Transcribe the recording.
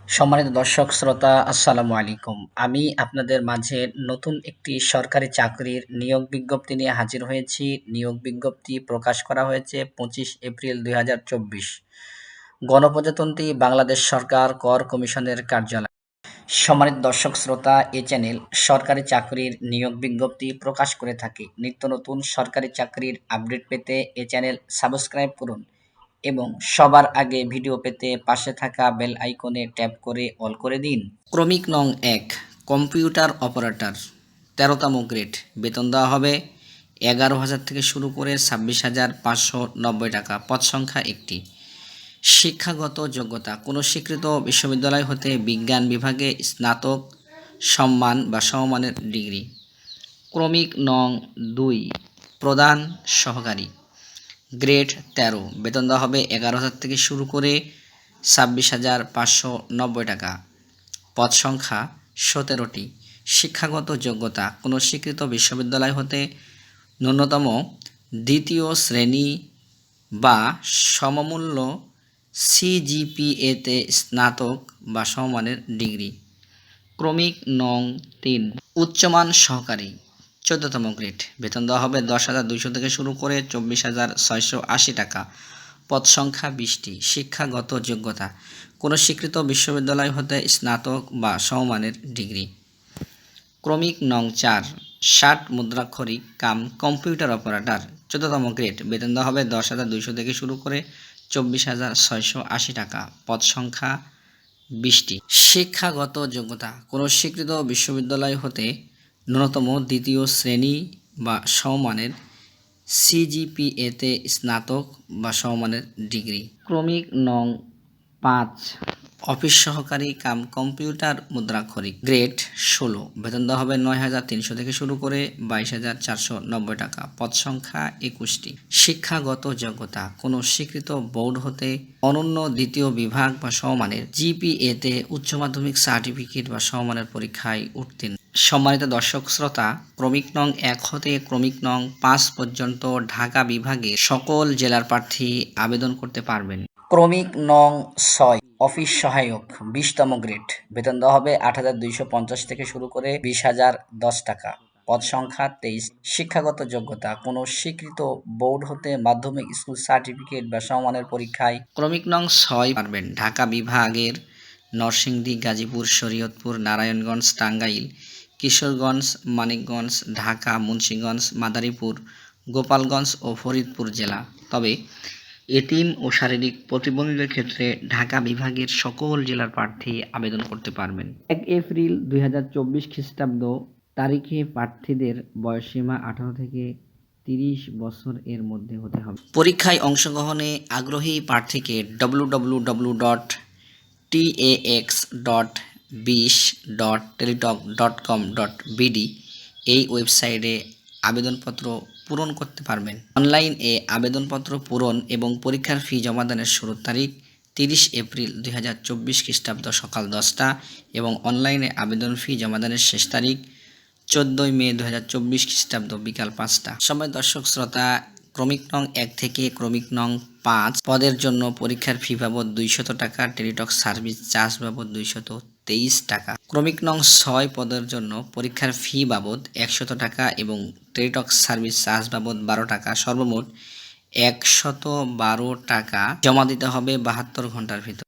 সম্মানিত দর্শক শ্রোতা আসসালামু আলাইকুম। আমি আপনাদের মাঝে নতুন একটি সরকারি চাকরির নিয়োগ বিজ্ঞপ্তি নিয়ে হাজির হয়েছি। নিয়োগ বিজ্ঞপ্তি প্রকাশ করা হয়েছে 25 এপ্রিল 2024। গণপ্রজাতন্ত্রী বাংলাদেশ সরকার কর কমিশনের কার্যালয়। সম্মানিত দর্শক শ্রোতা, এ চ্যানেল সরকারি চাকরির নিয়োগ বিজ্ঞপ্তি প্রকাশ করে থাকে। নিত্য নতুন সরকারি চাকরির আপডেট পেতে এ চ্যানেল সাবস্ক্রাইব করুন এবং সবার আগে ভিডিও পেতে পাশে থাকা বেল আইকনে ট্যাপ করে অল করে দিন। ক্রমিক নং 1 কম্পিউটার অপারেটর 13তম গ্রেড, বেতন দেওয়া হবে 11,000 থেকে শুরু করে 26,590 টাকা। পদ সংখ্যা একটি। শিক্ষাগত যোগ্যতা কোনো স্বীকৃত বিশ্ববিদ্যালয় হতে বিজ্ঞান বিভাগে স্নাতক সম্মান বা সমমানের ডিগ্রি। ক্রমিক নং 2 প্রধান সহকারী গ্রেড 13, বেতন দেওয়া হবে 11,000 থেকে শুরু করে 26,590 টাকা। পদ সংখ্যা 17টি। শিক্ষাগত যোগ্যতা কোনো স্বীকৃত বিশ্ববিদ্যালয় হতে ন্যূনতম দ্বিতীয় শ্রেণী বা সমমূল্য সিজিপিএতে স্নাতক বা সমমানের ডিগ্রি। ক্রমিক নং 3 উচ্চমান সহকারী 14তম গ্রেড, বেতন দেওয়া হবে 10,200 থেকে শুরু করে 24,680 টাকা। পদ সংখ্যা 20টি। শিক্ষাগত যোগ্যতা কোনো স্বীকৃত বিশ্ববিদ্যালয় হতে স্নাতক বা সমমানের ডিগ্রি। ক্রমিক নং 4 ষাট মুদ্রাক্ষরিক কাম কম্পিউটার অপারেটর 14তম গ্রেড, বেতন দেওয়া হবে 10,200 থেকে শুরু করে 24,680 টাকা। পদ সংখ্যা 20টি। শিক্ষাগত যোগ্যতা কোনো স্বীকৃত বিশ্ববিদ্যালয় হতে ন্যূনতম দ্বিতীয় শ্রেণী বা সমমানের সিজিপিএতে স্নাতক বা সমমানের ডিগ্রি। ক্রমিক নং 5 অফিস সহকারী কাম কম্পিউটার মুদ্রাক্ষরিক গ্রেড 16, বেতন দেওয়া হবে 9,300 থেকে শুরু করে 22,490 টাকা। পদ সংখ্যা 21টি। শিক্ষাগত যোগ্যতা কোনো স্বীকৃত বোর্ড হতে অনন্য দ্বিতীয় বিভাগ বা সমমানের জিপিএতে উচ্চ মাধ্যমিক সার্টিফিকেট বা সমমানের পরীক্ষায় উত্তীর্ণ। সম্মানিত দর্শক শ্রোতা, ক্রমিক নং 1 হতে ক্রমিক নং 5 পর্যন্ত ঢাকা বিভাগের সকল জেলার প্রার্থী আবেদন করতে পারবেন। ক্রমিক নং 6 অফিস সহায়ক 20তম গ্রেড, বেতন দেওয়া হবে 8,250 থেকে শুরু করে 20,010 টাকা। পদ সংখ্যা 23। শিক্ষাগত যোগ্যতা কোনো স্বীকৃত বোর্ড হতে মাধ্যমিক স্কুল সার্টিফিকেট বা সমমানের পরীক্ষায় ক্রমিক নং 6 পারবেন। ঢাকা বিভাগের নরসিংদী, গাজীপুর, শরীয়তপুর, নারায়ণগঞ্জ, টাঙ্গাইল, কিশোরগঞ্জ, মানিকগঞ্জ, ঢাকা, মুন্সিগঞ্জ, মাদারীপুর, গোপালগঞ্জ ও ফরিদপুর জেলা। তবে এতিম ও শারীরিক প্রতিবন্ধীদের ক্ষেত্রে ঢাকা বিভাগের সকল জেলার প্রার্থী আবেদন করতে পারবেন। 1 এপ্রিল 2024 খ্রিস্টাব্দ তারিখে প্রার্থীদের বয়সসীমা 18 থেকে 30 বছর এর মধ্যে হতে হবে। পরীক্ষায় অংশগ্রহণে আগ্রহী প্রার্থীকে www.tax.20.teletalk.com.bd এই ওয়েবসাইটে আবেদনপত্র পূরণ করতে পারবেন। অনলাইনে আবেদনপত্র পূরণ এবং পরীক্ষার ফি জমাদানের শুরুর তারিখ 30 এপ্রিল 2024 খ্রিস্টাব্দ সকাল 10টা এবং অনলাইনে আবেদন ফি জমাদানের শেষ তারিখ 14 মে 2024 খ্রিস্টাব্দ বিকাল 5টা। সম্মানিত দর্শক শ্রোতা, ক্রমিক নং 1 থেকে ক্রমিক নং 5 পদের জন্য পরীক্ষার ফি বাবদ 200 টাকা, টেলিটক সার্ভিস চার্জ বাবদ 223 টাকা। ক্রমিক নং 6 পদের জন্য পরীক্ষার ফি বাবদ 100 টাকা এবং টেলিটক সার্ভিস চার্জ বাবদ 12 টাকা। সর্বমোট 112 টাকা জমা দিতে হবে 72 ঘন্টার ভিতর।